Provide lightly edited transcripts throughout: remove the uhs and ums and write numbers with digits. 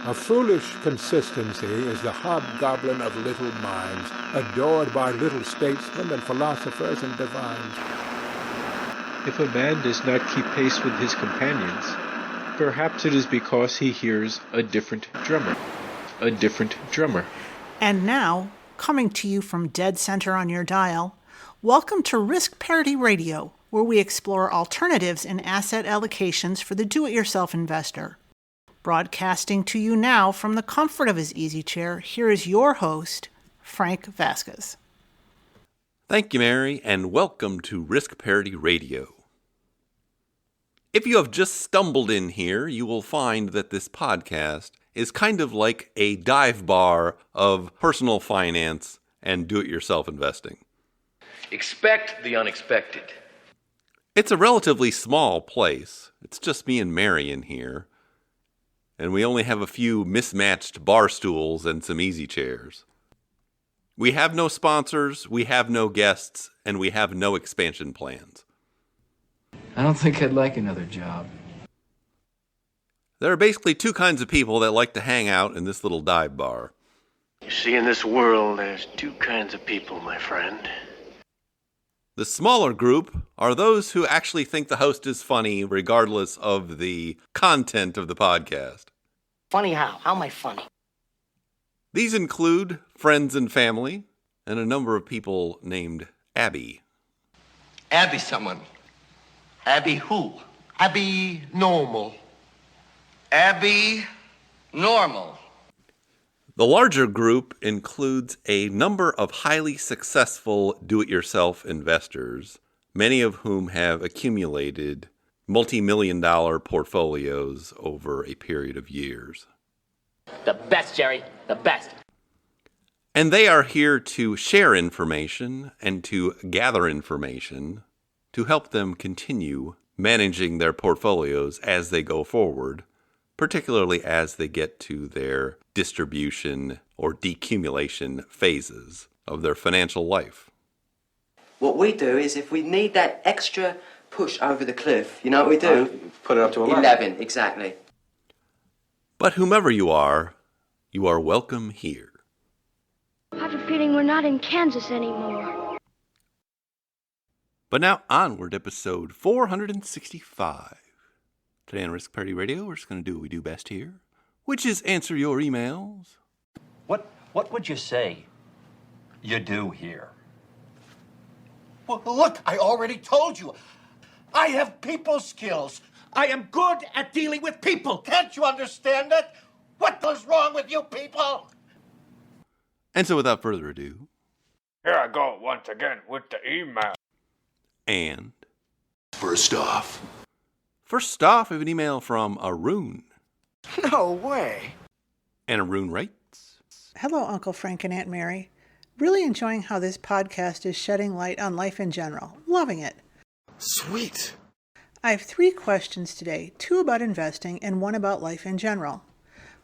A foolish consistency is the hobgoblin of little minds, adored by little statesmen and philosophers and divines. If a man does not keep pace with his companions, perhaps it is because he hears a different drummer. A different drummer. And now, coming to you from dead center on your dial, welcome to Risk Parity Radio, where we explore alternatives in asset allocations for the do-it-yourself investor. Broadcasting to you now from the comfort of his easy chair, here is your host, Frank Vasquez. Thank you, Mary, and welcome to Risk Parity Radio. If you have just stumbled in here, you will find that this podcast is kind of like a dive bar of personal finance and do-it-yourself investing. Expect the unexpected. It's a relatively small place. It's just me and Mary in here. And we only have a few mismatched bar stools and some easy chairs. We have no sponsors, we have no guests, and we have no expansion plans. I don't think I'd like another job. There are basically two kinds of people that like to hang out in this little dive bar. You see, in this world, there's two kinds of people, my friend. The smaller group are those who actually think the host is funny regardless of the content of the podcast. Funny how? How am I funny? These include friends and family, and a number of people named Abby. Abby someone. Abby who? Abby normal. Abby normal. The larger group includes a number of highly successful do-it-yourself investors, many of whom have accumulated multi-million-dollar portfolios over a period of years. The best, Jerry. The best. And they are here to share information and to gather information to help them continue managing their portfolios as they go forward, particularly as they get to their distribution or decumulation phases of their financial life. What we do is if we need that extra push over the cliff, you know what we do? Put it up to 11. 11, exactly. But whomever you are welcome here. I have a feeling we're not in Kansas anymore. But now onward, episode 465. Today on Risk Parity Radio, we're just going to do what we do best here, which is answer your emails. What would you say you do here? Well, look, I already told you. I have people skills. I am good at dealing with people. Can't you understand that? What goes wrong with you people? And so without further ado... Here I go once again with the email. And... First off, we have an email from Arun. no way. And Arun writes... Hello, Uncle Frank and Aunt Mary. Really enjoying how this podcast is shedding light on life in general. Loving it. Sweet. I have 3 questions today, 2 about investing and 1 about life in general.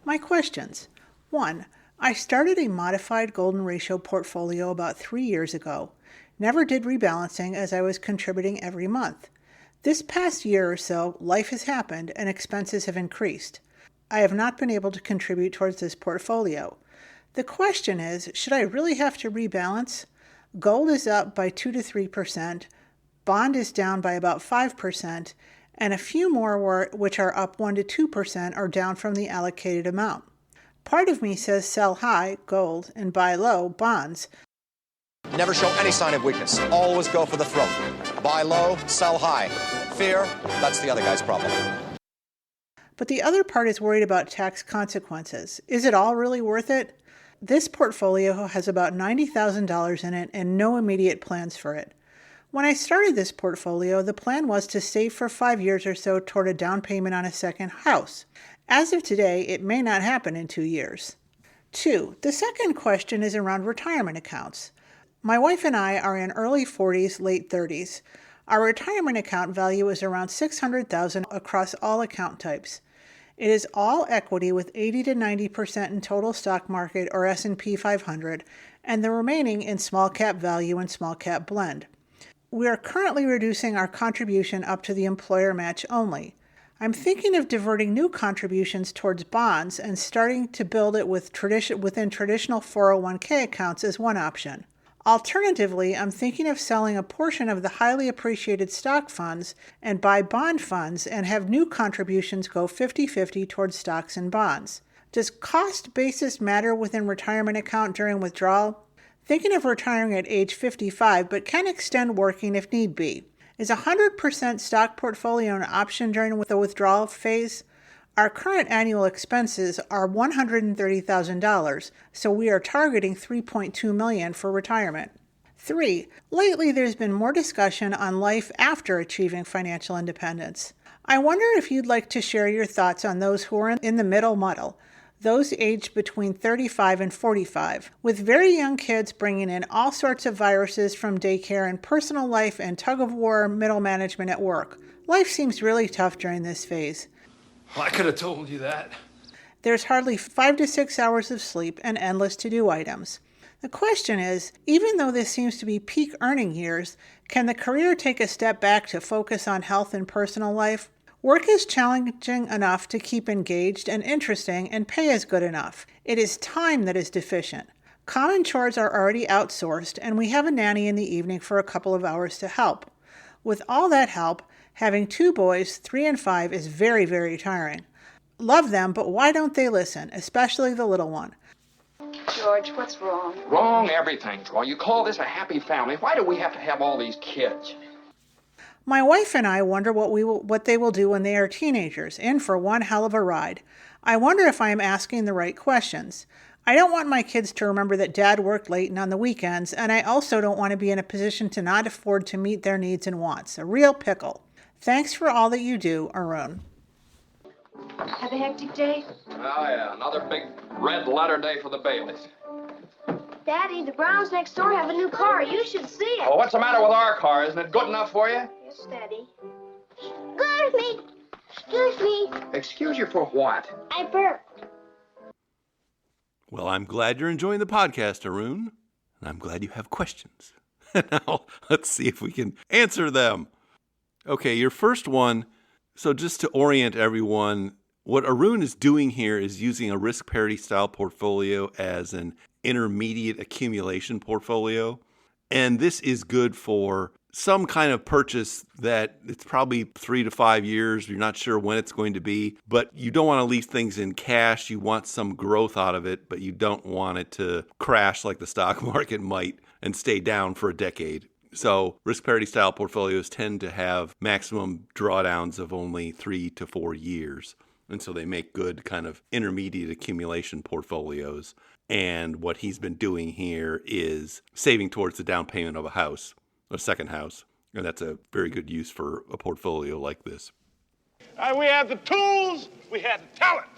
My questions. 1. I started a modified golden ratio portfolio about 3 years ago. Never did rebalancing as I was contributing every month. This past year or so, life has happened and expenses have increased. I have not been able to contribute towards this portfolio. The question is, should I really have to rebalance? Gold is up by 2 to 3%. Bond is down by about 5%, and a few more which are up 1 to 2% are down from the allocated amount. Part of me says sell high, gold, and buy low, bonds. Never show any sign of weakness. Always go for the throat. Buy low, sell high. Fear, that's the other guy's problem. But the other part is worried about tax consequences. Is it all really worth it? This portfolio has about $90,000 in it and no immediate plans for it. When I started this portfolio, the plan was to save for 5 years or so toward a down payment on a second house. As of today, it may not happen in 2 years. 2. The second question is around retirement accounts. My wife and I are in early 40s, late 30s. Our retirement account value is around $600,000 across all account types. It is all equity with 80 to 90% in total stock market or S&P 500, and the remaining in small cap value and small cap blend. We are currently reducing our contribution up to the employer match only. I'm thinking of diverting new contributions towards bonds and starting to build it within traditional 401k accounts as one option. Alternatively, I'm thinking of selling a portion of the highly appreciated stock funds and buy bond funds and have new contributions go 50-50 towards stocks and bonds. Does cost basis matter within retirement account during withdrawal? Thinking of retiring at age 55, but can extend working if need be. Is 100% stock portfolio an option during the withdrawal phase? Our current annual expenses are $130,000, so we are targeting $3.2 million for retirement. 3. Lately, there's been more discussion on life after achieving financial independence. I wonder if you'd like to share your thoughts on those who are in the middle muddle, those aged between 35 and 45, with very young kids bringing in all sorts of viruses from daycare and personal life and tug-of-war middle management at work. Life seems really tough during this phase. I could have told you that. There's hardly 5 to 6 hours of sleep and endless to-do items. The question is, even though this seems to be peak earning years, can the career take a step back to focus on health and personal life? Work is challenging enough to keep engaged and interesting, and pay is good enough. It is time that is deficient. Common chores are already outsourced, and we have a nanny in the evening for a couple of hours to help. With all that help, having 2 boys, 3 and 5, is very, very tiring. Love them, but why don't they listen, especially the little one? George, what's wrong? Wrong, everything's wrong. You call this a happy family. Why do we have to have all these kids? My wife and I wonder what they will do when they are teenagers, in for one hell of a ride. I wonder if I am asking the right questions. I don't want my kids to remember that Dad worked late and on the weekends, and I also don't want to be in a position to not afford to meet their needs and wants. A real pickle. Thanks for all that you do, Arun. Have a hectic day? Oh, yeah, another big red letter day for the Baileys. Daddy, the Browns next door have a new car. You should see it. Oh, what's the matter with our car? Isn't it good enough for you? Yes, Daddy. Excuse me. Excuse me. Excuse you for what? I burped. Well, I'm glad you're enjoying the podcast, Arun, and I'm glad you have questions. Now, let's see if we can answer them. Okay, your first one, so just to orient everyone, what Arun is doing here is using a risk parity style portfolio as an intermediate accumulation portfolio. And this is good for some kind of purchase that it's probably 3 to 5 years. You're not sure when it's going to be, but you don't want to leave things in cash. You want some growth out of it, but you don't want it to crash like the stock market might and stay down for a decade. So risk parity style portfolios tend to have maximum drawdowns of only 3 to 4 years. And so they make good kind of intermediate accumulation portfolios. And what he's been doing here is saving towards the down payment of a house, a second house. And that's a very good use for a portfolio like this. We have the tools, we have the talent.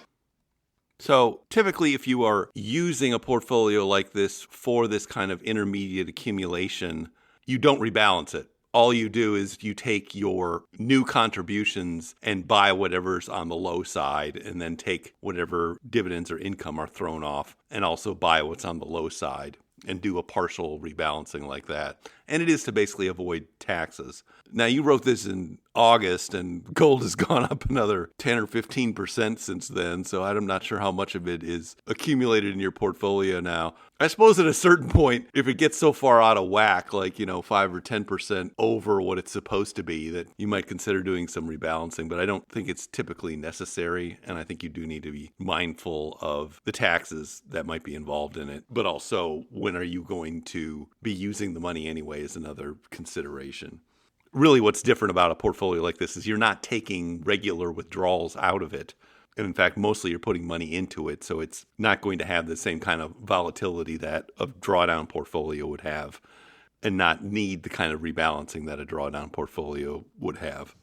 So typically, if you are using a portfolio like this for this kind of intermediate accumulation, you don't rebalance it. All you do is you take your new contributions and buy whatever's on the low side, and then take whatever dividends or income are thrown off and also buy what's on the low side and do a partial rebalancing like that. And it is to basically avoid taxes. Now, you wrote this in August, and gold has gone up another 10 or 15% since then, so I'm not sure how much of it is accumulated in your portfolio now. I suppose at a certain point, if it gets so far out of whack, like, 5 or 10% over what it's supposed to be, that you might consider doing some rebalancing, but I don't think it's typically necessary, and I think you do need to be mindful of the taxes that might be involved in it, but also when are you going to be using the money anyway is another consideration. Really, what's different about a portfolio like this is you're not taking regular withdrawals out of it. And in fact, mostly you're putting money into it, so it's not going to have the same kind of volatility that a drawdown portfolio would have, and not need the kind of rebalancing that a drawdown portfolio would have.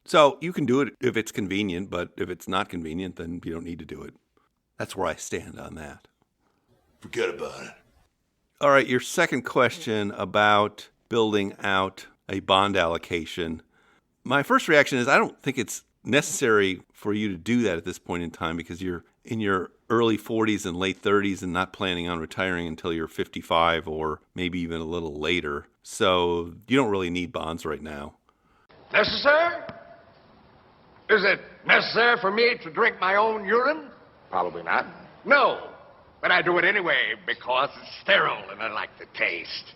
So you can do it if it's convenient, but if it's not convenient, then you don't need to do it. That's where I stand on that. Forget about it. All right, your second question about building out a bond allocation. My first reaction is I don't think it's necessary for you to do that at this point in time, because you're in your early 40s and late 30s and not planning on retiring until you're 55 or maybe even a little later. So you don't really need bonds right now. Necessary? Is it necessary for me to drink my own urine? Probably not. No, but I do it anyway because it's sterile and I like the taste.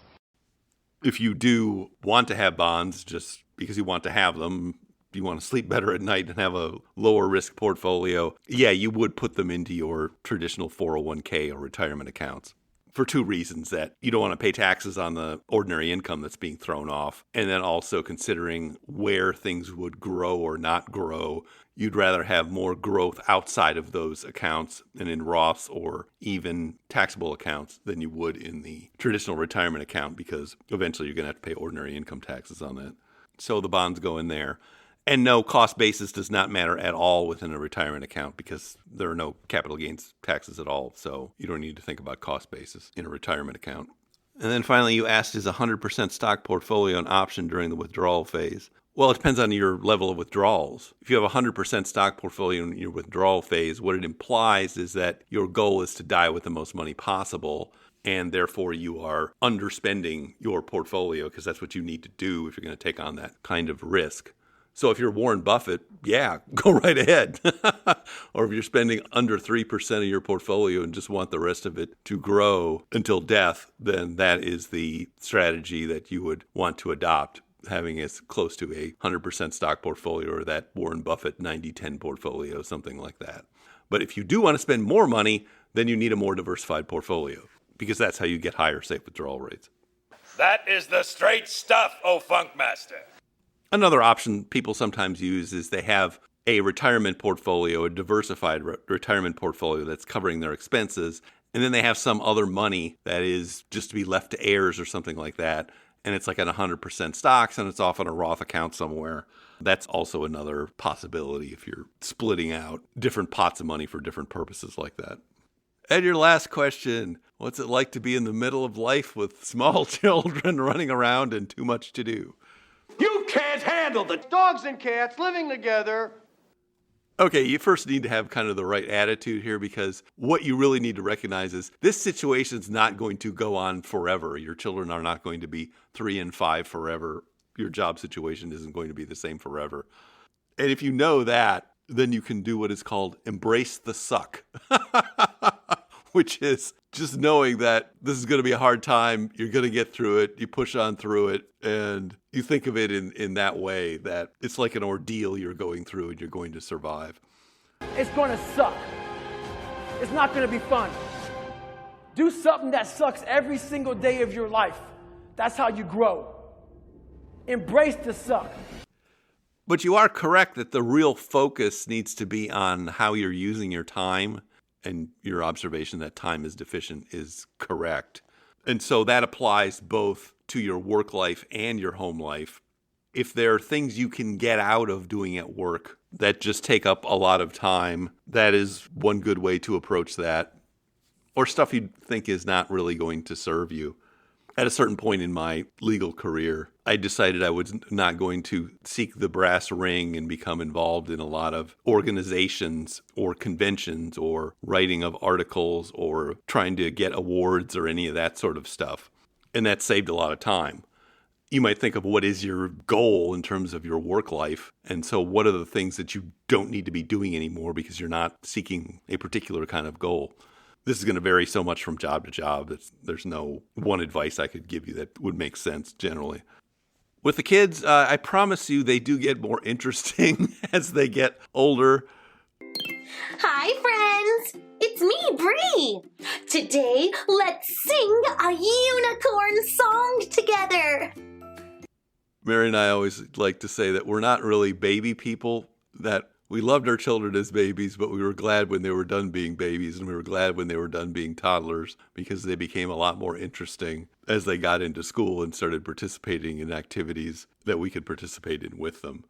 If you do want to have bonds just because you want to have them, you want to sleep better at night and have a lower risk portfolio, yeah, you would put them into your traditional 401k or retirement accounts for two reasons: that you don't want to pay taxes on the ordinary income that's being thrown off, and then also considering where things would grow or not grow. You'd rather have more growth outside of those accounts and in Roths or even taxable accounts than you would in the traditional retirement account, because eventually you're going to have to pay ordinary income taxes on that. So the bonds go in there. And no, cost basis does not matter at all within a retirement account because there are no capital gains taxes at all. So you don't need to think about cost basis in a retirement account. And then finally, you asked, is 100% stock portfolio an option during the withdrawal phase? Well, it depends on your level of withdrawals. If you have a 100% stock portfolio in your withdrawal phase, what it implies is that your goal is to die with the most money possible, and therefore you are underspending your portfolio because that's what you need to do if you're going to take on that kind of risk. So if you're Warren Buffett, yeah, go right ahead. Or if you're spending under 3% of your portfolio and just want the rest of it to grow until death, then that is the strategy that you would want to adopt, having as close to a 100% stock portfolio or that Warren Buffett 90-10 portfolio, something like that. But if you do want to spend more money, then you need a more diversified portfolio, because that's how you get higher safe withdrawal rates. That is the straight stuff, oh Funkmaster. Another option people sometimes use is they have a retirement portfolio, a diversified retirement portfolio that's covering their expenses, and then they have some other money that is just to be left to heirs or something like that, and it's like at 100% stocks, and it's off on a Roth account somewhere. That's also another possibility if you're splitting out different pots of money for different purposes like that. And your last question, what's it like to be in the middle of life with small children running around and too much to do? You can't handle the dogs and cats living together. Okay, you first need to have kind of the right attitude here, because what you really need to recognize is this situation's not going to go on forever. Your children are not going to be 3 and 5 forever. Your job situation isn't going to be the same forever. And if you know that, then you can do what is called embrace the suck, which is just knowing that this is going to be a hard time. You're going to get through it. You push on through it, and you think of it in that way, that it's like an ordeal you're going through and you're going to survive. It's going to suck. It's not going to be fun. Do something that sucks every single day of your life. That's how you grow. Embrace the suck. But you are correct that the real focus needs to be on how you're using your time, and your observation that time is deficient is correct. And so that applies both to your work life and your home life. If there are things you can get out of doing at work that just take up a lot of time, that is one good way to approach that. Or stuff you think is not really going to serve you. At a certain point in my legal career, I decided I was not going to seek the brass ring and become involved in a lot of organizations or conventions or writing of articles or trying to get awards or any of that sort of stuff. And that saved a lot of time. You might think of what is your goal in terms of your work life. And so what are the things that you don't need to be doing anymore because you're not seeking a particular kind of goal? This is going to vary so much from job to job. There's no one advice I could give you that would make sense generally. With the kids, I promise you they do get more interesting as they get older. Hi, friends. It's me, Bree. Today, let's sing a unicorn song together. Mary and I always like to say that we're not really baby people, that we loved our children as babies, but we were glad when they were done being babies, and we were glad when they were done being toddlers, because they became a lot more interesting as they got into school and started participating in activities that we could participate in with them.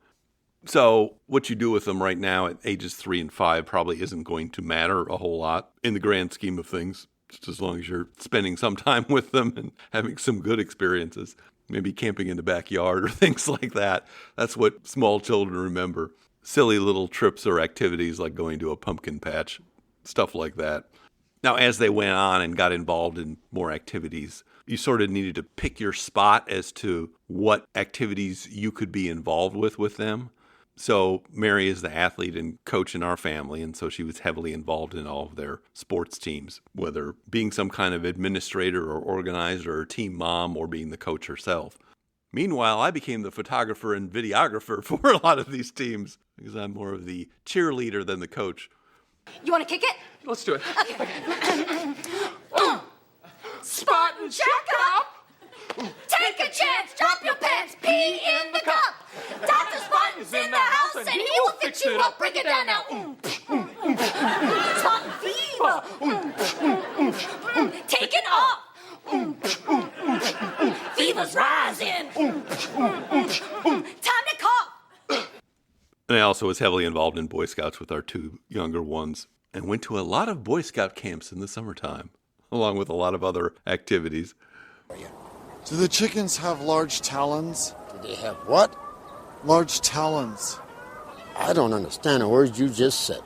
So what you do with them right now at ages 3 and 5 probably isn't going to matter a whole lot in the grand scheme of things, just as long as you're spending some time with them and having some good experiences, maybe camping in the backyard or things like that. That's what small children remember. Silly little trips or activities like going to a pumpkin patch, stuff like that. Now, as they went on and got involved in more activities, you sort of needed to pick your spot as to what activities you could be involved with them. So Mary is the athlete and coach in our family, and so she was heavily involved in all of their sports teams, whether being some kind of administrator or organizer or team mom or being the coach herself. Meanwhile, I became the photographer and videographer for a lot of these teams because I'm more of the cheerleader than the coach. You want to kick it? Let's do it. Okay. Spartan checkup! Take a chance, drop your pants, pee in the cup. Dr. Spartan's in the house and he will fix you up. Break it down now. Spartan fever. Taking off. Fever's rising. Time to cough. And I also was heavily involved in Boy Scouts with our two younger ones and went to a lot of Boy Scout camps in the summertime, along with a lot of other activities. Do the chickens have large talons? Do they have what? Large talons. I don't understand the words you just said.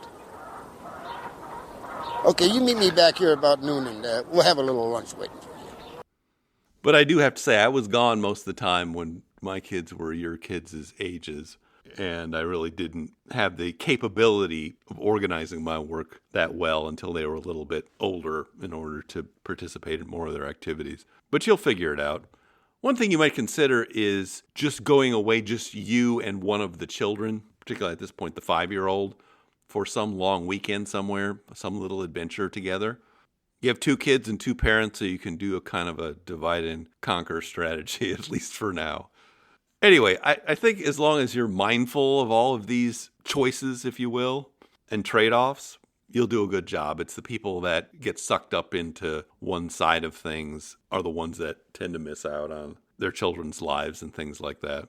Okay, you meet me back here about noon and we'll have a little lunch waiting for you. But I do have to say, I was gone most of the time when my kids were your kids' ages, and I really didn't have the capability of organizing my work that well until they were a little bit older in order to participate in more of their activities. But you'll figure it out. One thing you might consider is just going away, just you and one of the children, particularly at this point, the 5-year-old, for some long weekend somewhere, some little adventure together. You have 2 kids and 2 parents, so you can do a kind of a divide and conquer strategy, at least for now. Anyway, I think as long as you're mindful of all of these choices, if you will, and trade-offs, you'll do a good job. It's the people that get sucked up into one side of things are the ones that tend to miss out on their children's lives and things like that.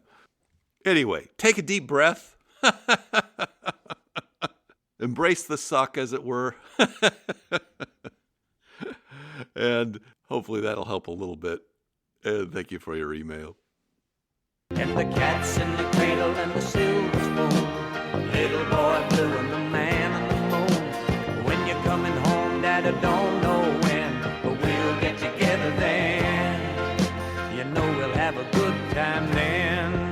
Anyway, take a deep breath. Embrace the suck, as it were. And hopefully that'll help a little bit. And thank you for your email. And the cat's in the cradle and the silver spoon. Little boy blue and the man on the moon. When you're coming home, Dad, I don't know when, but we'll get together then. You know we'll have a good time then.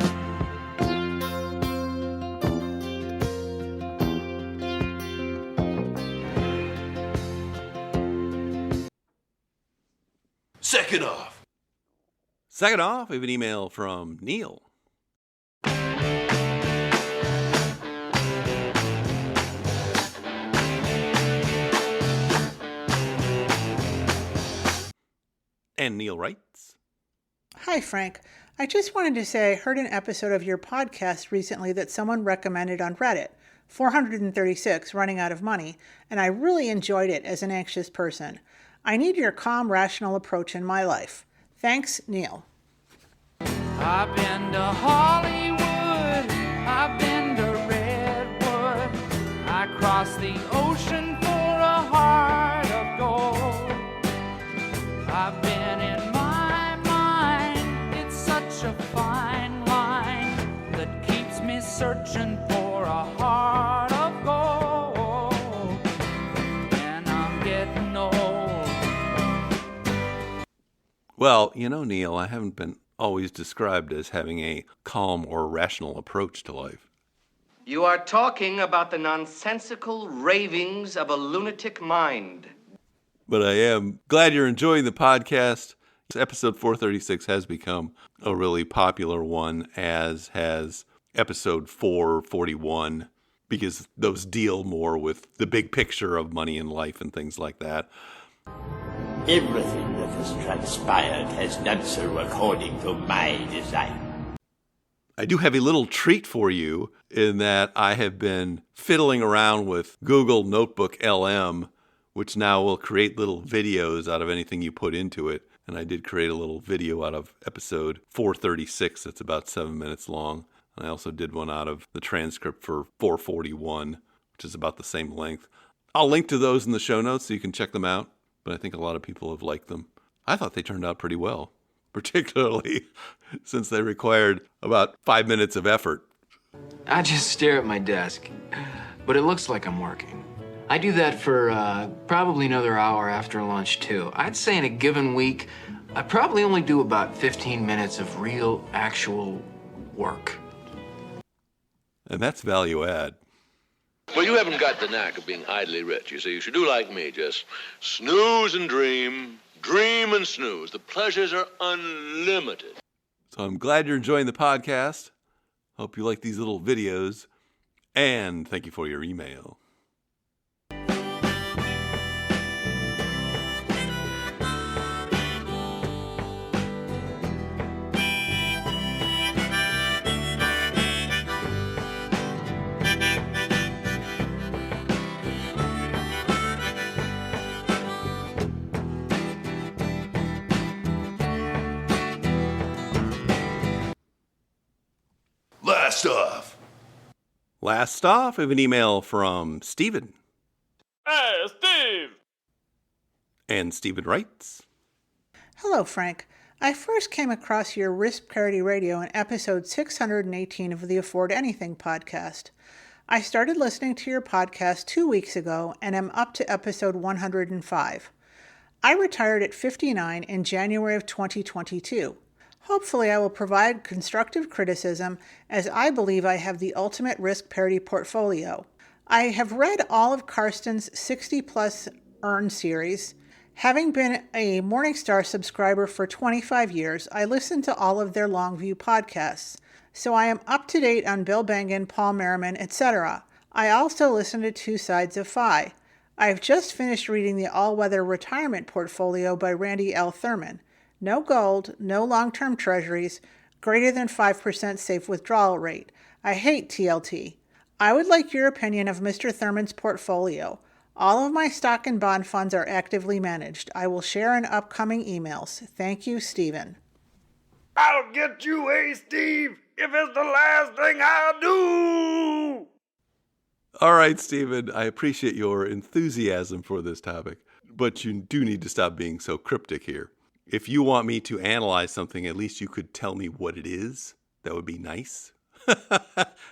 Second off. Second off, we have an email from Neil. And Neil writes, Hi, Frank. I just wanted to say I heard an episode of your podcast recently that someone recommended on Reddit, 436, Running Out of Money, and I really enjoyed it as an anxious person. I need your calm, rational approach in my life. Thanks, Neil. I've been to Hollywood, I've been to Redwood, I crossed the ocean for a heart of gold. I've been in my mind, it's such a fine line that keeps me searching for a heart of gold. And I'm getting old. Well, you know, Neil, I haven't been always described as having a calm or rational approach to life. You are talking about the nonsensical ravings of a lunatic mind. But I am glad you're enjoying the podcast. Episode 436 has become a really popular one, as has episode 441, because those deal more with the big picture of money and life and things like that. Everything that has transpired has done so according to my design. I do have a little treat for you in that I have been fiddling around with Google Notebook LM, which now will create little videos out of anything you put into it. And I did create a little video out of episode 436 that's about 7 minutes long. And I also did one out of the transcript for 441, which is about the same length. I'll link to those in the show notes so you can check them out. But I think a lot of people have liked them. I thought they turned out pretty well, particularly since they required about 5 minutes of effort. I just stare at my desk, but it looks like I'm working. I do that for probably another hour after lunch, too. I'd say in a given week, I probably only do about 15 minutes of real, actual work. And that's value add. Well, you haven't got the knack of being idly rich. You see, you should do like me. Just snooze and dream, dream and snooze. The pleasures are unlimited. So I'm glad you're enjoying the podcast. Hope you like these little videos. And thank you for your email. Last off, I have an email from Stephen. Hey, Steve! And Stephen writes, Hello, Frank. I first came across your Risk Parity Radio in episode 618 of the Afford Anything podcast. I started listening to your podcast 2 weeks ago and am up to episode 105. I retired at 59 in January of 2022. Hopefully, I will provide constructive criticism as I believe I have the ultimate risk parity portfolio. I have read all of Karsten's 60-plus Earn series. Having been a Morningstar subscriber for 25 years, I listen to all of their Longview podcasts, so I am up to date on Bill Bengen, Paul Merriman, etc. I also listen to Two Sides of Fi. I have just finished reading the All-Weather Retirement Portfolio by Randy L. Thurman. No gold, no long-term treasuries, greater than 5% safe withdrawal rate. I hate TLT. I would like your opinion of Mr. Thurman's portfolio. All of my stock and bond funds are actively managed. I will share in upcoming emails. Thank you, Stephen. I'll get you, Steve, if it's the last thing I do! All right, Stephen, I appreciate your enthusiasm for this topic, but you do need to stop being so cryptic here. If you want me to analyze something, at least you could tell me what it is. That would be nice.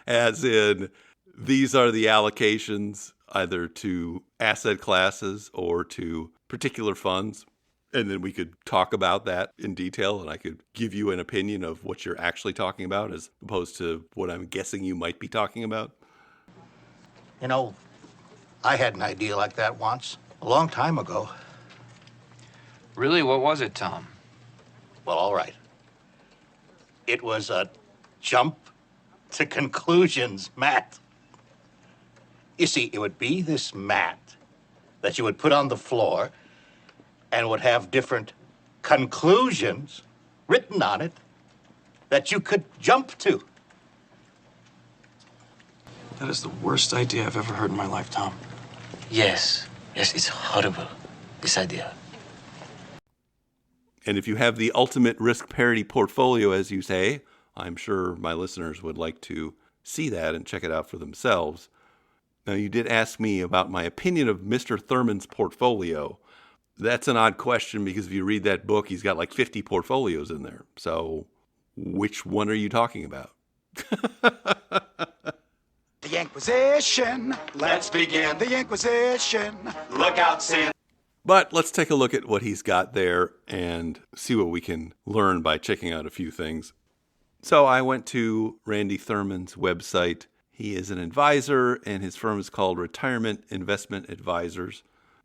As in, these are the allocations either to asset classes or to particular funds. And then we could talk about that in detail, and I could give you an opinion of what you're actually talking about as opposed to what I'm guessing you might be talking about. You know, I had an idea like that once, a long time ago. Really? What was it, Tom? Well, all right. It was a jump to conclusions mat. You see, it would be this mat that you would put on the floor and would have different conclusions written on it that you could jump to. That is the worst idea I've ever heard in my life, Tom. Yes, it's horrible, this idea. And if you have the ultimate risk parity portfolio, as you say, I'm sure my listeners would like to see that and check it out for themselves. Now, you did ask me about my opinion of Mr. Thurman's portfolio. That's an odd question because if you read that book, he's got like 50 portfolios in there. So which one are you talking about? The Inquisition. Let's begin the Inquisition. Look out, Sam. But let's take a look at what he's got there and see what we can learn by checking out a few things. So I went to Randy Thurman's website. He is an advisor, and his firm is called Retirement Investment Advisors.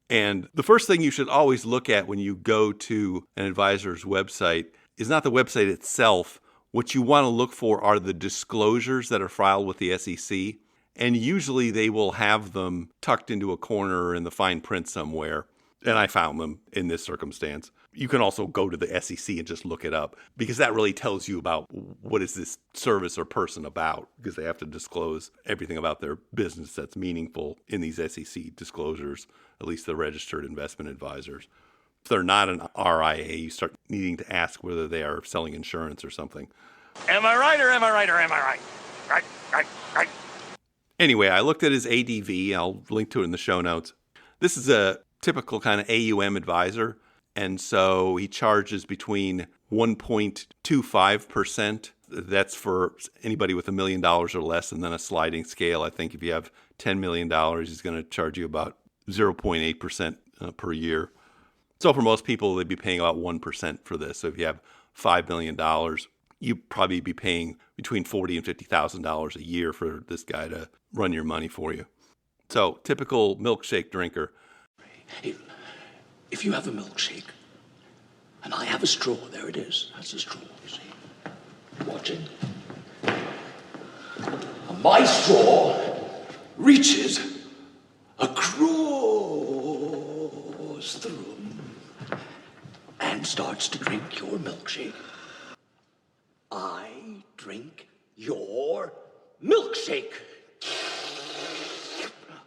And the first thing you should always look at when you go to an advisor's website is not the website itself. What you want to look for are the disclosures that are filed with the SEC. And usually they will have them tucked into a corner in the fine print somewhere. And I found them in this circumstance. You can also go to the SEC and just look it up because that really tells you about what is this service or person about, because they have to disclose everything about their business that's meaningful in these SEC disclosures, at least the registered investment advisors. If they're not an RIA, you start needing to ask whether they are selling insurance or something. Am I right or am I right or am I right? Right. Anyway, I looked at his ADV. I'll link to it in the show notes. This is a typical kind of AUM advisor. And so he charges between 1.25%. That's for anybody with $1 million or less, and then a sliding scale. I think if you have $10 million, he's going to charge you about 0.8% per year. So for most people, they'd be paying about 1% for this. So if you have $5 million, you'd probably be paying between $40,000 and $50,000 a year for this guy to run your money for you. So, typical milkshake drinker. If you have a milkshake, and I have a straw, there it is. That's a straw, you see. Watching. And my straw reaches across the room and starts to drink your milkshake. I drink your milkshake.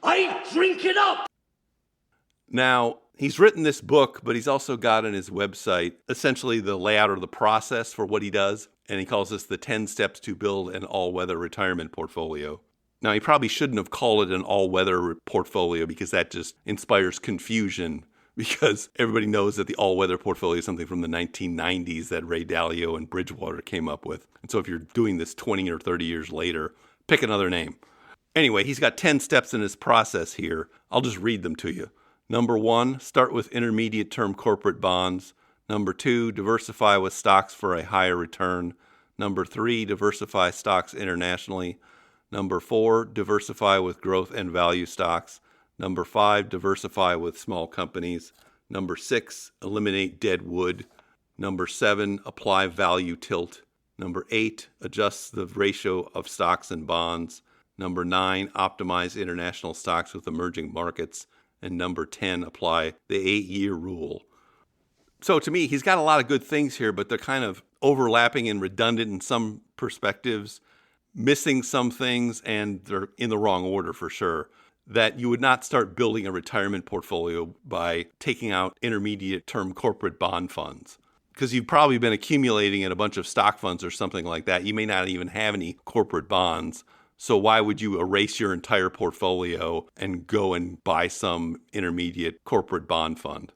I drink it up. Now, he's written this book, but he's also got on his website essentially the layout or the process for what he does. And he calls this the 10 steps to build an all-weather retirement portfolio. Now, he probably shouldn't have called it an all-weather portfolio because that just inspires confusion, because everybody knows that the all-weather portfolio is something from the 1990s that Ray Dalio and Bridgewater came up with. And so if you're doing this 20 or 30 years later, pick another name. Anyway, he's got 10 steps in his process here. I'll just read them to you. Number 1, start with intermediate term corporate bonds. Number 2, diversify with stocks for a higher return. Number 3, diversify stocks internationally. Number 4, diversify with growth and value stocks. Number 5, diversify with small companies. Number 6, eliminate dead wood. Number 7, apply value tilt. Number 8, adjust the ratio of stocks and bonds. Number 9, optimize international stocks with emerging markets. And number 10, apply the 8-year rule. So to me, he's got a lot of good things here, but they're kind of overlapping and redundant in some perspectives, missing some things, and they're in the wrong order for sure. That you would not start building a retirement portfolio by taking out intermediate term corporate bond funds, because you've probably been accumulating in a bunch of stock funds or something like that. You may not even have any corporate bonds. So why would you erase your entire portfolio and go and buy some intermediate corporate bond fund?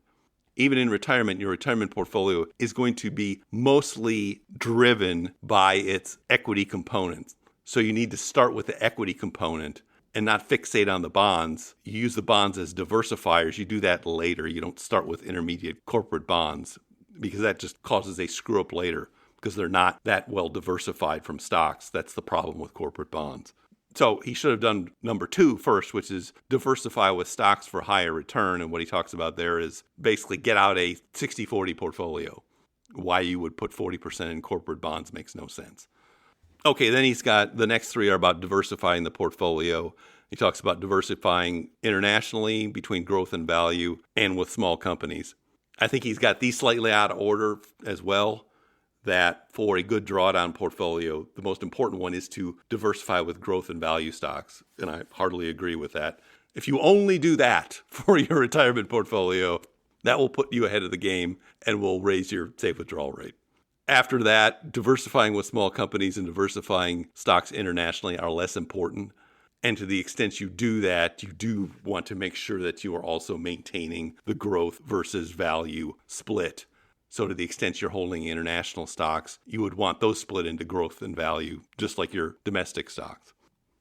Even in retirement, your retirement portfolio is going to be mostly driven by its equity components. So you need to start with the equity component and not fixate on the bonds. You use the bonds as diversifiers. You do that later. You don't start with intermediate corporate bonds, because that just causes a screw up later, because they're not that well diversified from stocks. That's the problem with corporate bonds. So he should have done number 2 first, which is diversify with stocks for higher return. And what he talks about there is basically get out a 60-40 portfolio. Why you would put 40% in corporate bonds makes no sense. Okay, then he's got the next 3 are about diversifying the portfolio. He talks about diversifying internationally between growth and value and with small companies. I think he's got these slightly out of order as well, that for a good drawdown portfolio, the most important one is to diversify with growth and value stocks. And I heartily agree with that. If you only do that for your retirement portfolio, that will put you ahead of the game and will raise your safe withdrawal rate. After that, diversifying with small companies and diversifying stocks internationally are less important. And to the extent you do that, you do want to make sure that you are also maintaining the growth versus value split. So to the extent you're holding international stocks, you would want those split into growth and value, just like your domestic stocks.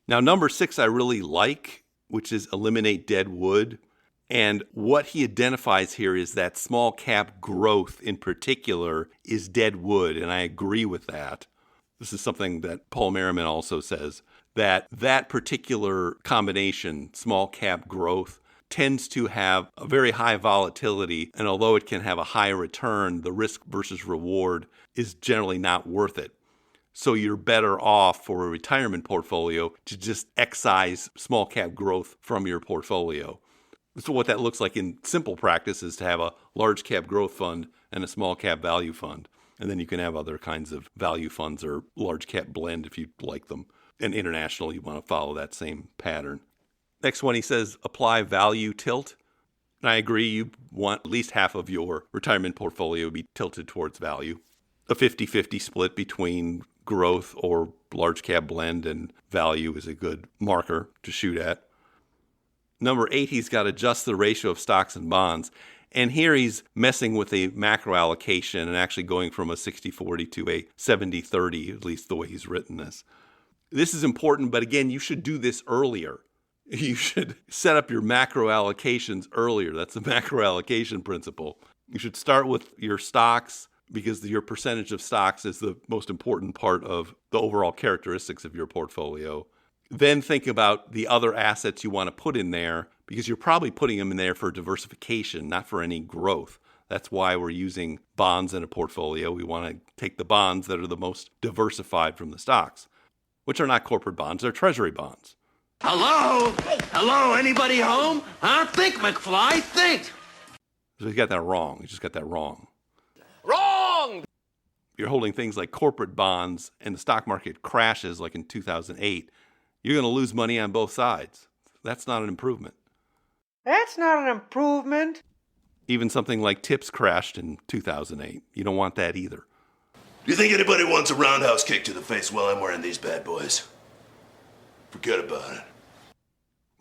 Now, number 6 I really like, which is eliminate dead wood. And what he identifies here is that small cap growth in particular is dead wood, and I agree with that. This is something that Paul Merriman also says, that particular combination, small cap growth, tends to have a very high volatility, and although it can have a high return, the risk versus reward is generally not worth it. So you're better off for a retirement portfolio to just excise small cap growth from your portfolio. So what that looks like in simple practice is to have a large cap growth fund and a small cap value fund. And then you can have other kinds of value funds or large cap blend if you like them. And international, you want to follow that same pattern. Next one, he says, apply value tilt. And I agree, you want at least half of your retirement portfolio to be tilted towards value. A 50-50 split between growth or large cap blend and value is a good marker to shoot at. Number 8, he's got to adjust the ratio of stocks and bonds. And here he's messing with a macro allocation and actually going from a 60-40 to a 70-30, at least the way he's written this. This is important, but again, you should do this earlier. You should set up your macro allocations earlier. That's the macro allocation principle. You should start with your stocks because your percentage of stocks is the most important part of the overall characteristics of your portfolio. Then think about the other assets you want to put in there, because you're probably putting them in there for diversification, not for any growth. That's why we're using bonds in a portfolio. We want to take the bonds that are the most diversified from the stocks, which are not corporate bonds, they're Treasury bonds. Hello? Hello, anybody home? Huh? Think, McFly, think! So you got that wrong. You just got that wrong. Wrong! You're holding things like corporate bonds and the stock market crashes like in 2008. You're going to lose money on both sides. That's not an improvement. That's not an improvement. Even something like TIPS crashed in 2008. You don't want that either. Do you think anybody wants a roundhouse kick to the face while I'm wearing these bad boys? Forget about it.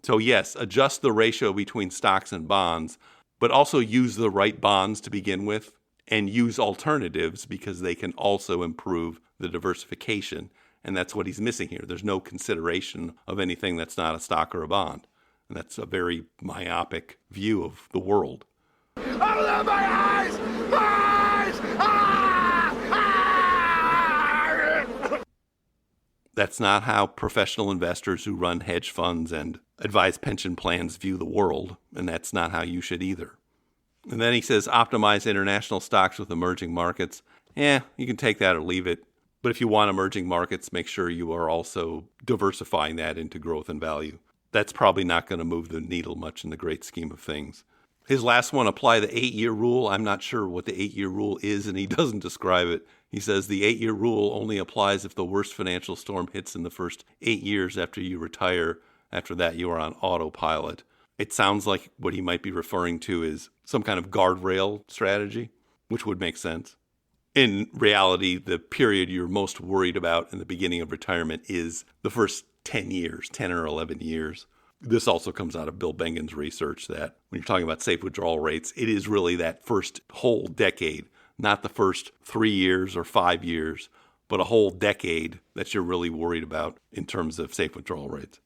So yes, adjust the ratio between stocks and bonds, but also use the right bonds to begin with and use alternatives because they can also improve the diversification. And that's what he's missing here. There's no consideration of anything that's not a stock or a bond. And that's a very myopic view of the world. Open up my eyes! My eyes! Ah! Ah! That's not how professional investors who run hedge funds and advise pension plans view the world, and that's not how you should either. And then he says optimize international stocks with emerging markets. You can take that or leave it. But if you want emerging markets, make sure you are also diversifying that into growth and value. That's probably not going to move the needle much in the great scheme of things. His last one, apply the 8-year rule. I'm not sure what the 8-year rule is, and he doesn't describe it. He says the 8-year rule only applies if the worst financial storm hits in the first 8 years after you retire. After that, you are on autopilot. It sounds like what he might be referring to is some kind of guardrail strategy, which would make sense. In reality, the period you're most worried about in the beginning of retirement is the first 10 years, 10 or 11 years. This also comes out of Bill Bengen's research that when you're talking about safe withdrawal rates, it is really that first whole decade, not the first 3 years or 5 years, but a whole decade that you're really worried about in terms of safe withdrawal rates.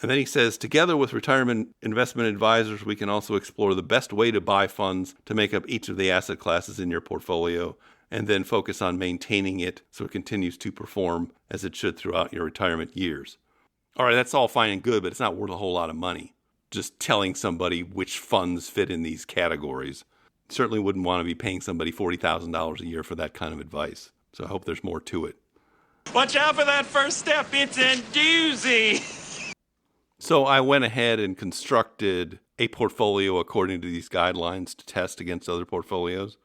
And then he says, together with retirement investment advisors, we can also explore the best way to buy funds to make up each of the asset classes in your portfolio, and then focus on maintaining it so it continues to perform as it should throughout your retirement years. All right, that's all fine and good, but it's not worth a whole lot of money. Just telling somebody which funds fit in these categories. Certainly wouldn't want to be paying somebody $40,000 a year for that kind of advice. So I hope there's more to it. Watch out for that first step. It's a doozy. So I went ahead and constructed a portfolio according to these guidelines to test against other portfolios.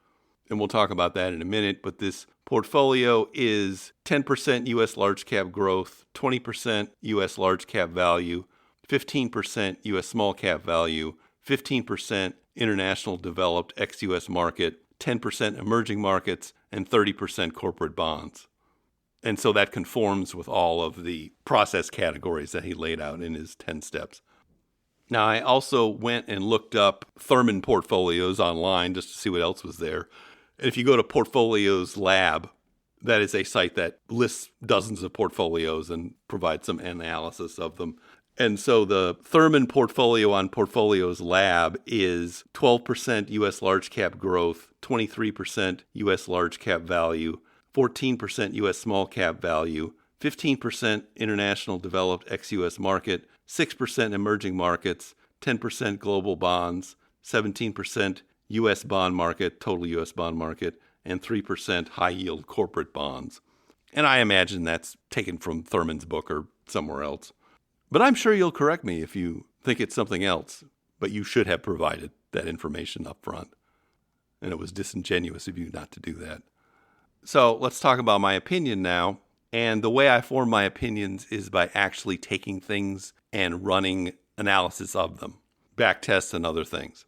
And we'll talk about that in a minute, but this portfolio is 10% U.S. large cap growth, 20% U.S. large cap value, 15% U.S. small cap value, 15% international developed ex-U.S. market, 10% emerging markets, and 30% corporate bonds. And so that conforms with all of the process categories that he laid out in his 10 steps. Now, I also went and looked up Thurman portfolios online just to see what else was there. And if you go to Portfolios Lab, that is a site that lists dozens of portfolios and provides some analysis of them. And so the Thurman portfolio on Portfolios Lab is 12% U.S. large cap growth, 23% U.S. large cap value, 14% U.S. small cap value, 15% international developed ex-U.S. market, 6% emerging markets, 10% global bonds, 17% U.S. bond market, total U.S. bond market, and 3% high-yield corporate bonds. And I imagine that's taken from Thurman's book or somewhere else. But I'm sure you'll correct me if you think it's something else, but you should have provided that information up front. And it was disingenuous of you not to do that. So let's talk about my opinion now. And the way I form my opinions is by actually taking things and running analysis of them, back tests and other things.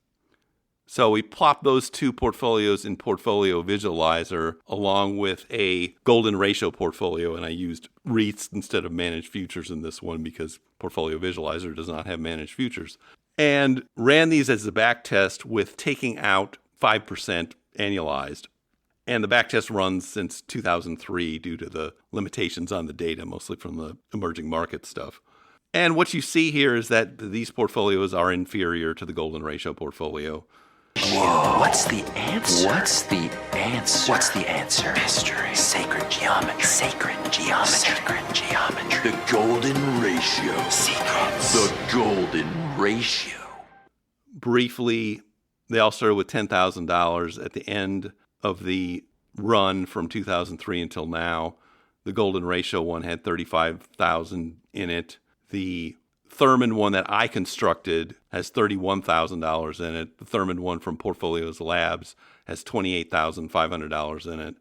So we plopped those two portfolios in Portfolio Visualizer along with a golden ratio portfolio, and I used REITs instead of managed futures in this one because Portfolio Visualizer does not have managed futures, and ran these as a back test with taking out 5% annualized. And the back test runs since 2003 due to the limitations on the data, mostly from the emerging market stuff. And what you see here is that these portfolios are inferior to the golden ratio portfolio. Whoa. What's the answer? What's the answer? What's the answer? Mystery. Sacred geometry. Sacred geometry. Sacred geometry. The golden ratio. Secrets. The golden ratio. Briefly, they all started with $10,000 at the end of the run from 2003 until now. The golden ratio one had $35,000 in it. The Thurman one that I constructed has $31,000 in it. The Thurman one from Portfolios Labs has $28,500 in it.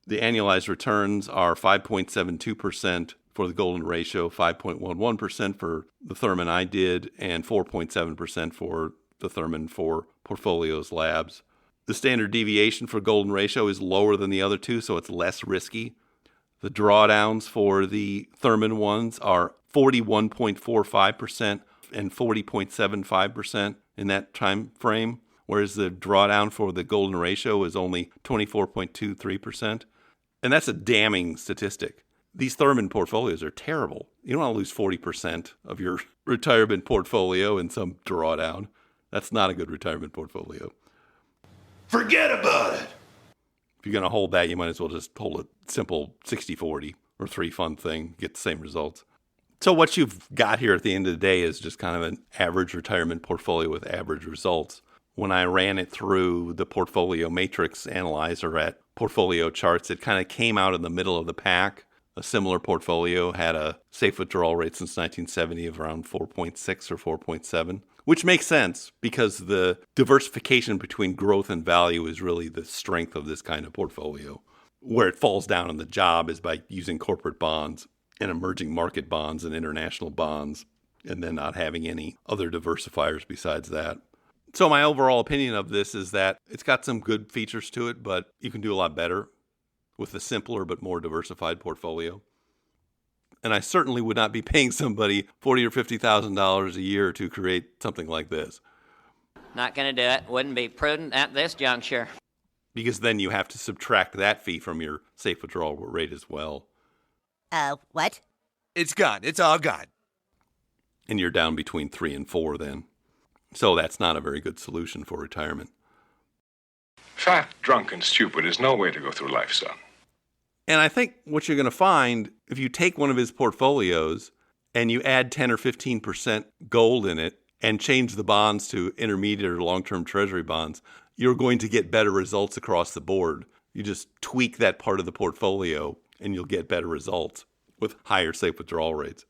The annualized returns are 5.72% for the golden ratio, 5.11% for the Thurman I did, and 4.7% for the Thurman for Portfolios Labs. The standard deviation for golden ratio is lower than the other two, so it's less risky. The drawdowns for the Thurman ones are 41.45% and 40.75% in that time frame, whereas the drawdown for the golden ratio is only 24.23%. And that's a damning statistic. These Thurman portfolios are terrible. You don't want to lose 40% of your retirement portfolio in some drawdown. That's not a good retirement portfolio. Forget about it. If you're going to hold that, you might as well just hold a simple 60-40 or 3-fund thing, get the same results. So what you've got here at the end of the day is just kind of an average retirement portfolio with average results. When I ran it through the portfolio matrix analyzer at Portfolio Charts, it kind of came out in the middle of the pack. A similar portfolio had a safe withdrawal rate since 1970 of around 4.6 or 4.7, which makes sense because the diversification between growth and value is really the strength of this kind of portfolio. Where it falls down on the job is by using corporate bonds and emerging market bonds and international bonds, and then not having any other diversifiers besides that. So my overall opinion of this is that it's got some good features to it, but you can do a lot better with a simpler but more diversified portfolio. And I certainly would not be paying somebody $40,000 or $50,000 a year to create something like this. Not going to do it. Wouldn't be prudent at this juncture. Because then you have to subtract that fee from your safe withdrawal rate as well. What? It's gone. It's all gone. And you're down between 3 and 4 then. So that's not a very good solution for retirement. Fat, drunk, and stupid is no way to go through life, son. And I think what you're going to find, if you take one of his portfolios and you add 10 or 15% gold in it and change the bonds to intermediate or long-term treasury bonds, you're going to get better results across the board. You just tweak that part of the portfolio and you'll get better results with higher safe withdrawal rates.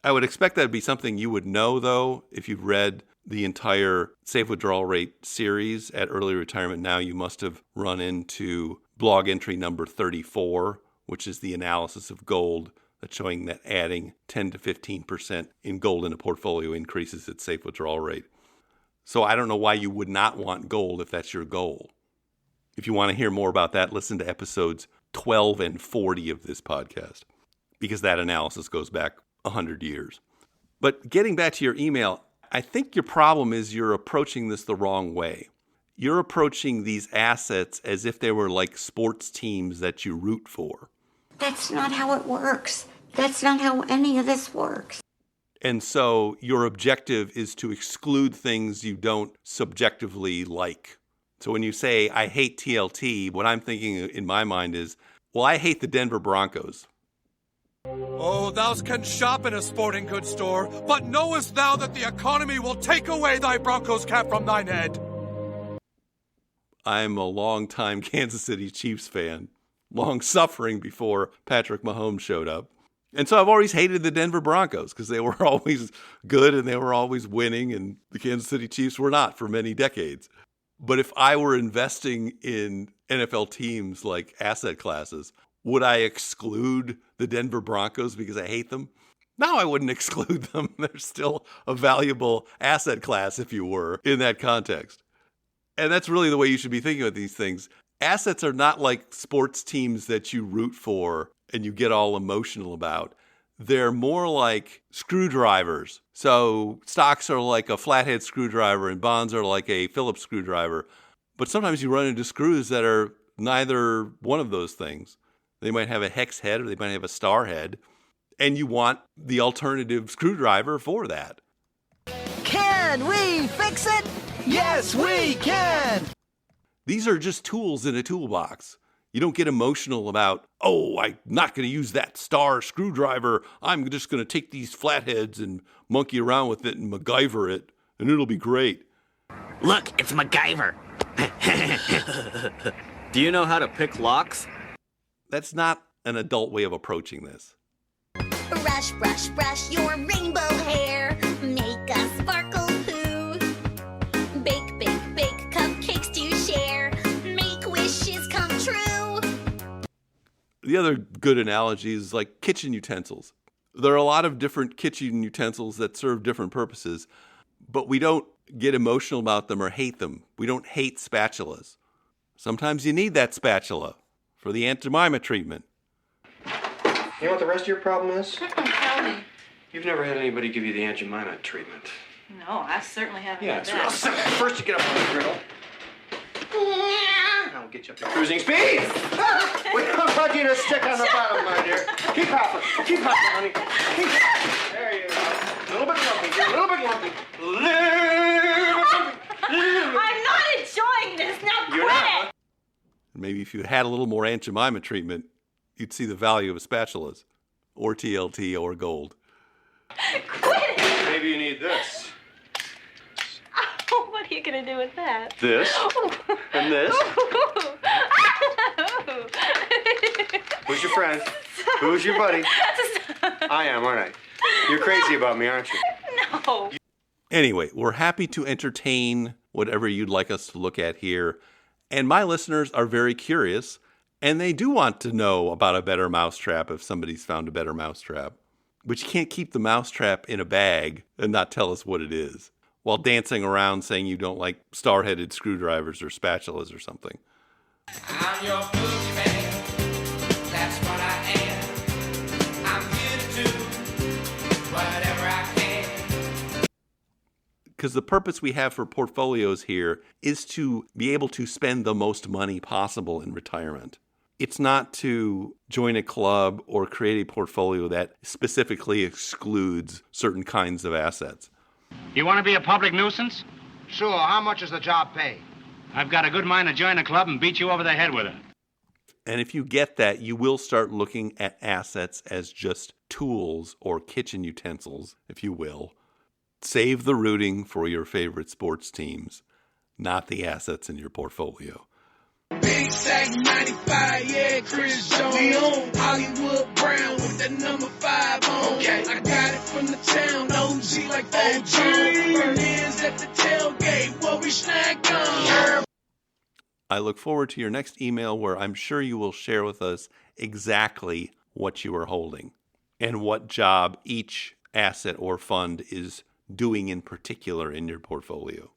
I would expect that would be something you would know, though, if you've read the entire safe withdrawal rate series at Early Retirement Now. You must have run into blog entry number 34, which is the analysis of gold that's showing that adding 10 to 15% in gold in a portfolio increases its safe withdrawal rate. So I don't know why you would not want gold if that's your goal. If you want to hear more about that, listen to episodes 12 and 40 of this podcast, because that analysis goes back 100 years. But getting back to your email, I think your problem is you're approaching this the wrong way. You're approaching these assets as if they were like sports teams that you root for. That's not how it works. That's not how any of this works. And so your objective is to exclude things you don't subjectively like. So when you say, I hate TLT, what I'm thinking in my mind is, well, I hate the Denver Broncos. Oh, thou canst shop in a sporting goods store, but knowest thou that the economy will take away thy Broncos cap from thine head? I'm a long-time Kansas City Chiefs fan, long-suffering before Patrick Mahomes showed up. And so I've always hated the Denver Broncos because they were always good and they were always winning, and the Kansas City Chiefs were not for many decades. But if I were investing in NFL teams like asset classes, would I exclude the Denver Broncos because I hate them? No, I wouldn't exclude them. They're still a valuable asset class, if you were, in that context. And that's really the way you should be thinking about these things. Assets are not like sports teams that you root for and you get all emotional about. They're more like screwdrivers. So stocks are like a flathead screwdriver and bonds are like a Phillips screwdriver. But sometimes you run into screws that are neither one of those things. They might have a hex head or they might have a star head. And you want the alternative screwdriver for that. Can we fix it? Yes, we can! These are just tools in a toolbox. You don't get emotional about, oh, I'm not going to use that star screwdriver. I'm just going to take these flatheads and monkey around with it and MacGyver it, and it'll be great. Look, it's MacGyver. Do you know how to pick locks? That's not an adult way of approaching this. Brush, brush, brush your rainbow hair. Make a sparkle poo. Bake, bake, bake cupcakes to share. Make wishes come true. The other good analogy is like kitchen utensils. There are a lot of different kitchen utensils that serve different purposes, but we don't get emotional about them or hate them. We don't hate spatulas. Sometimes you need that spatula for the Aunt Jemima treatment. You know what the rest of your problem is? Tell me. You've never had anybody give you the Aunt Jemima treatment. No, I certainly haven't Yeah, had it's that. real simple. First you get up on the griddle. I'll get you up to cruising speed! We don't want you to stick on the bottom, my dear. Keep hopping. Keep hopping, honey. Keep. There you go. A little bit lumpy. A little bit lumpy. I'm not enjoying this. Now You're quit not. it. Maybe if you had a little more Aunt Jemima treatment, you'd see the value of spatulas, or TLT, or gold. Quit it. Maybe you need this. Oh, what are you going to do with that? This. And this. Who's your friend? Who's your buddy? I am, aren't I? You're crazy about me, aren't you? No. Anyway, we're happy to entertain whatever you'd like us to look at here. And my listeners are very curious, and they do want to know about a better mousetrap if somebody's found a better mousetrap. But you can't keep the mousetrap in a bag and not tell us what it is, while dancing around saying you don't like star-headed screwdrivers or spatulas or something. I'm your boogeyman. That's what I am. I'm here to do whatever I can. Because the purpose we have for portfolios here is to be able to spend the most money possible in retirement. It's not to join a club or create a portfolio that specifically excludes certain kinds of assets. You want to be a public nuisance? Sure, how much does the job pay? I've got a good mind to join a club and beat you over the head with it. And if you get that, you will start looking at assets as just tools or kitchen utensils, if you will. Save the rooting for your favorite sports teams, not the assets in your portfolio. Big sack 95, yeah, Chris Jones. Hollywood Brown with the number 5 on. Okay. I got it from the town, OG like that. Burn-ins at the tailgate, what we snack on. I look forward to your next email where I'm sure you will share with us exactly what you are holding and what job each asset or fund is doing in particular in your portfolio.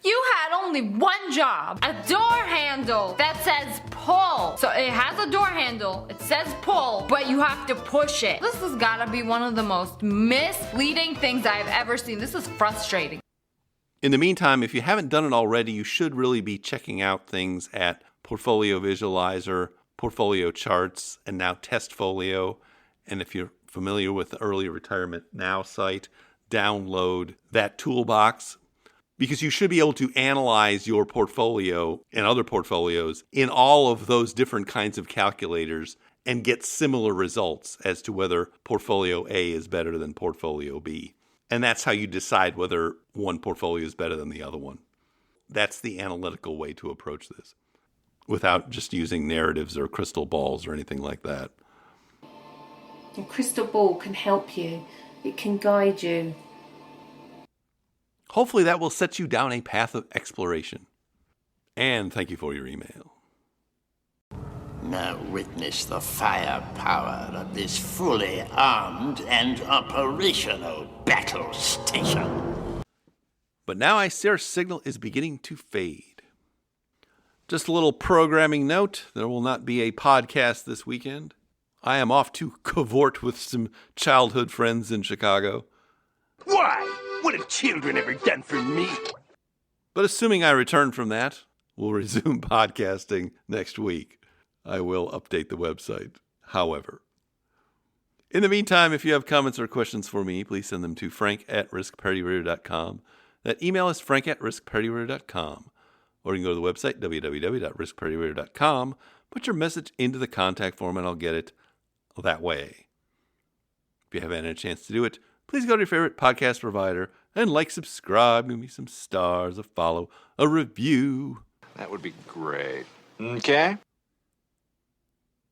You had only one job, a door handle that says pull. So it has a door handle, it says pull, but you have to push it. This has gotta be one of the most misleading things I've ever seen. This is frustrating. In the meantime, if you haven't done it already, you should really be checking out things at Portfolio Visualizer, Portfolio Charts, and now Testfolio. And if you're familiar with the Early Retirement Now site, download that toolbox, because you should be able to analyze your portfolio and other portfolios in all of those different kinds of calculators and get similar results as to whether portfolio A is better than portfolio B. And that's how you decide whether one portfolio is better than the other one. That's the analytical way to approach this, without just using narratives or crystal balls or anything like that. A crystal ball can help you. It can guide you. Hopefully that will set you down a path of exploration. And thank you for your email. Now witness the firepower of this fully armed and operational battle station. But now I see our signal is beginning to fade. Just a little programming note, there will not be a podcast this weekend. I am off to cavort with some childhood friends in Chicago. Why? What have children ever done for me? But assuming I return from that, we'll resume podcasting next week. I will update the website, however. In the meantime, if you have comments or questions for me, please send them to frank@riskpartyradio.com. That email is frank@riskparityraider.com. Or you can go to the website, www.riskparityraider.com, put your message into the contact form, and I'll get it that way. If you haven't had a chance to do it, please go to your favorite podcast provider and subscribe, give me some stars, a follow, a review. That would be great. Okay.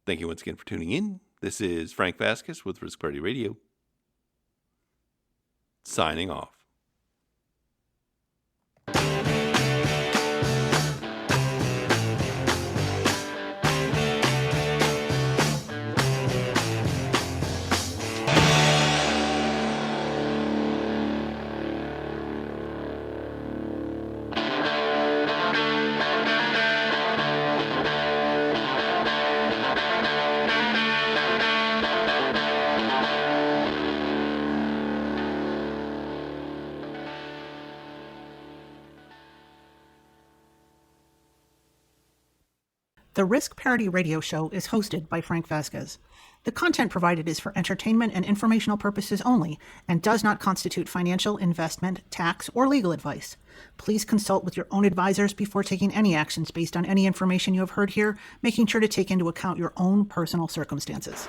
Thank you once again for tuning in. This is Frank Vasquez with Risk Party Radio, signing off. The Risk Parity Radio Show is hosted by Frank Vasquez. The content provided is for entertainment and informational purposes only and does not constitute financial, investment, tax, or legal advice. Please consult with your own advisors before taking any actions based on any information you have heard here, making sure to take into account your own personal circumstances.